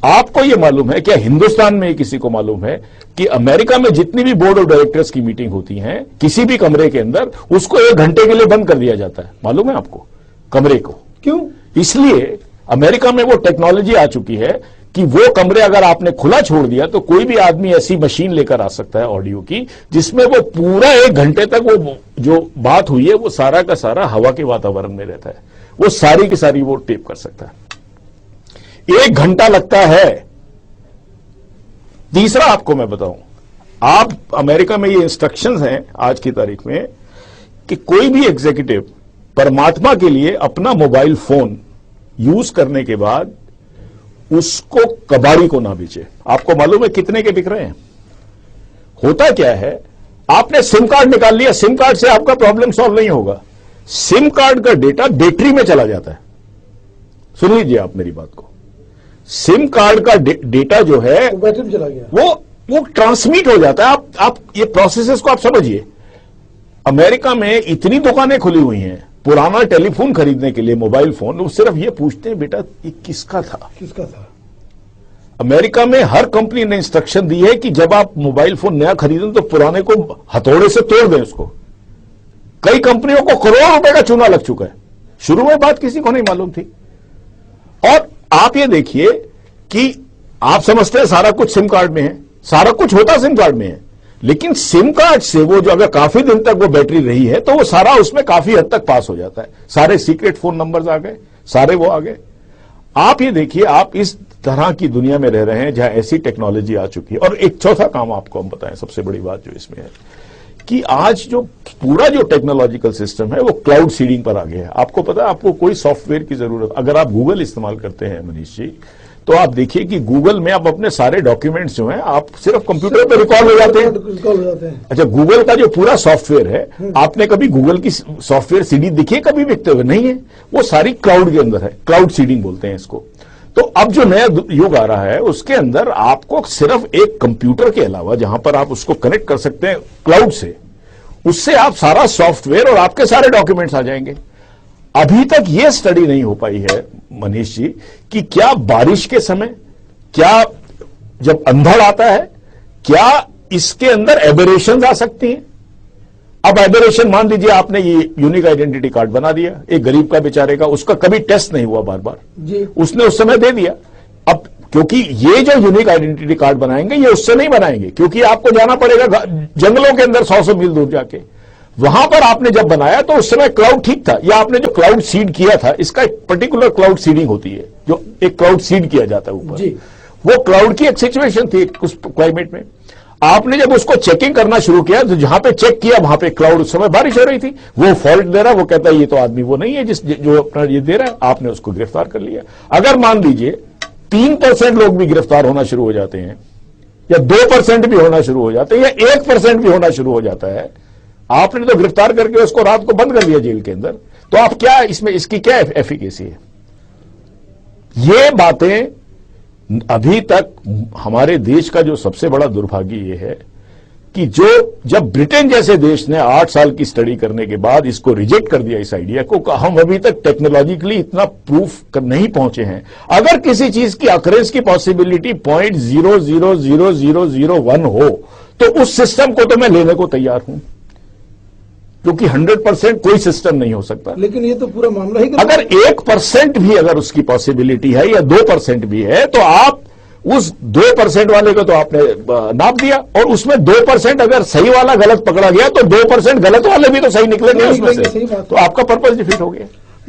आपको यह मालूम है, क्या हिंदुस्तान में किसी को मालूम है कि अमेरिका में जितनी भी बोर्ड ऑफ डायरेक्टर्स की मीटिंग होती है किसी भी कमरे के अंदर, उसको 1 घंटे के लिए बंद कर दिया जाता है? मालूम है आपको? कमरे को क्यों? इसलिए अमेरिका में वो टेक्नोलॉजी आ चुकी है कि वो कमरे अगर आपने खुला छोड़ दिया तो कोई भी आदमी ऐसी मशीन लेकर आ सकता है ऑडियो की, जिसमें वो पूरा 1 घंटे तक वो जो बात हुई है वो सारा का सारा हवा के वातावरण में रहता है, वो सारी की सारी वो टेप कर सकता है। 1 घंटा लगता है। तीसरा आपको मैं बताऊं, आप अमेरिका में ये इंस्ट्रक्शंस हैं आज की तारीख में कि कोई भी एग्जीक्यूटिव परमात्मा के लिए अपना मोबाइल फोन यूज करने के बाद उसको कबाड़ी को ना बेचे। आपको मालूम है कितने के बिक रहे हैं? होता क्या है, आपने सिम कार्ड निकाल लिया, सिम कार्ड से आपका प्रॉब्लम सॉल्व नहीं होगा। सिम कार्ड का डेटा बैटरी में चला जाता है। सुन लीजिए आप मेरी बात को, सिम कार्ड का डेटा जो है बैटरी में चला गया, वो ट्रांसमिट हो जाता है। आप ये प्रोसेसेस को आप समझिए। अमेरिका में इतनी दुकानें खुली हुई हैं पुराना टेलीफोन खरीदने के लिए, मोबाइल फोन, वो सिर्फ ये पूछते हैं बेटा ये किसका था। अमेरिका में हर कंपनी ने इंस्ट्रक्शन दी है कि जब आप मोबाइल फोन नया खरीदें तो पुराने को हथौड़े से तोड़ दें उसको। कई कंपनियों को करोड़ों रुपए का चूना लग चुका है। शुरू में बात किसी को नहीं मालूम थी। और आप ये देखिए कि आप समझते हैं सारा कुछ सिम कार्ड में है, सारा कुछ होता सिम कार्ड में है, लेकिन सिम कार्ड से वो जो अगर काफी दिन तक वो बैटरी रही है तो वो सारा उसमें काफी हद तक पास हो जाता है। सारे सीक्रेट फोन नंबर्स आ गए, सारे वो आ गए। आप ये देखिए, आप इस तरह की दुनिया में रह रहे हैं जहां ऐसी टेक्नोलॉजी आ चुकी है। और एक चौथा काम आपको हम बताएं, सबसे बड़ी बात जो इसमें है कि आज जो पूरा जो टेक्नोलॉजिकल सिस्टम है वो क्लाउड सीडिंग पर आ गया है। आपको पता है, आपको कोई सॉफ्टवेयर की जरूरत, अगर आप गूगल इस्तेमाल करते हैं मनीष जी, तो आप देखिए कि गूगल में आप अपने सारे डॉक्यूमेंट्स जो हैं आप सिर्फ कंप्यूटर पर रिकॉर्ड हो जाते हैं। अच्छा, गूगल का जो पूरा सॉफ्टवेयर है, आपने कभी गूगल की सॉफ्टवेयर सीडी दिखी है कभी बिकते हुए? नहीं है। वो सारी क्लाउड के अंदर है, क्लाउड सीडिंग बोलते हैं इसको। तो अब जो नया युग आ रहा है उसके अंदर आपको सिर्फ एक कंप्यूटर के अलावा जहां पर आप उसको कनेक्ट कर सकते हैं क्लाउड से, उससे आप सारा सॉफ्टवेयर और आपके सारे डॉक्यूमेंट्स आ जाएंगे। अभी तक यह स्टडी नहीं हो पाई है मनीष जी कि क्या बारिश के समय, क्या जब अंधड़ आता है, क्या इसके अंदर एबेरेशंस आ सकती हैं। अब एबेरेशन, मान लीजिए आपने ये यूनिक आइडेंटिटी कार्ड बना दिया एक गरीब का बेचारे का, उसका कभी टेस्ट नहीं हुआ बार बार जी, उसने उस समय दे दिया। अब क्योंकि ये जो यूनिक आइडेंटिटी कार्ड बनाएंगे ये उससे नहीं बनाएंगे, क्योंकि आपको जाना पड़ेगा जंगलों के अंदर 100 मील दूर जाके। वहां पर आपने जब बनाया तो उस समय क्लाउड ठीक था, या आपने जो क्लाउड सीड किया था, इसका एक पर्टिकुलर क्लाउड सीडिंग होती है, जो एक क्लाउड सीड किया जाता है ऊपर, वो क्लाउड की एक सिचुएशन थी उस क्लाइमेट में। आपने जब उसको चेकिंग करना शुरू किया तो जहां पे चेक किया वहां पे क्लाउड, उस समय बारिश हो रही थी, वो फॉल्ट दे रहा, वो कहता है ये तो आदमी वो नहीं है जो अपना ये दे रहा है, आपने उसको गिरफ्तार कर लिया। अगर मान लीजिए 3% लोग भी गिरफ्तार होना शुरू हो जाते हैं, या 2% भी होना शुरू हो जाते हैं, या 1% भी होना शुरू हो जाता है, आपने तो गिरफ्तार करके उसको रात को बंद कर दिया जेल के अंदर, तो आप क्या इसमें, इसकी क्या एफिकेसी है? ये बातें अभी तक हमारे देश का जो सबसे बड़ा दुर्भाग्य ये है कि जब ब्रिटेन जैसे देश ने 8 साल की स्टडी करने के बाद इसको रिजेक्ट कर दिया, इस आइडिया को, हम अभी तक टेक्नोलॉजिकली इतना प्रूफ नहीं पहुंचे हैं। अगर किसी चीज की अकरेंस की पॉसिबिलिटी 0.00001 हो तो उस सिस्टम को तो मैं लेने को तैयार हूं, क्योंकि 100% कोई सिस्टम नहीं हो सकता। लेकिन ये तो पूरा मामला ही, अगर 1% भी अगर उसकी पॉसिबिलिटी है या 2% भी है, तो आप उस 2% वाले को तो आपने नाप दिया, और उसमें 2% अगर सही वाला गलत पकड़ा गया तो 2% गलत वाले भी तो सही निकलेंगे उसमें से, तो आपका पर्पस डिफीट हो गया।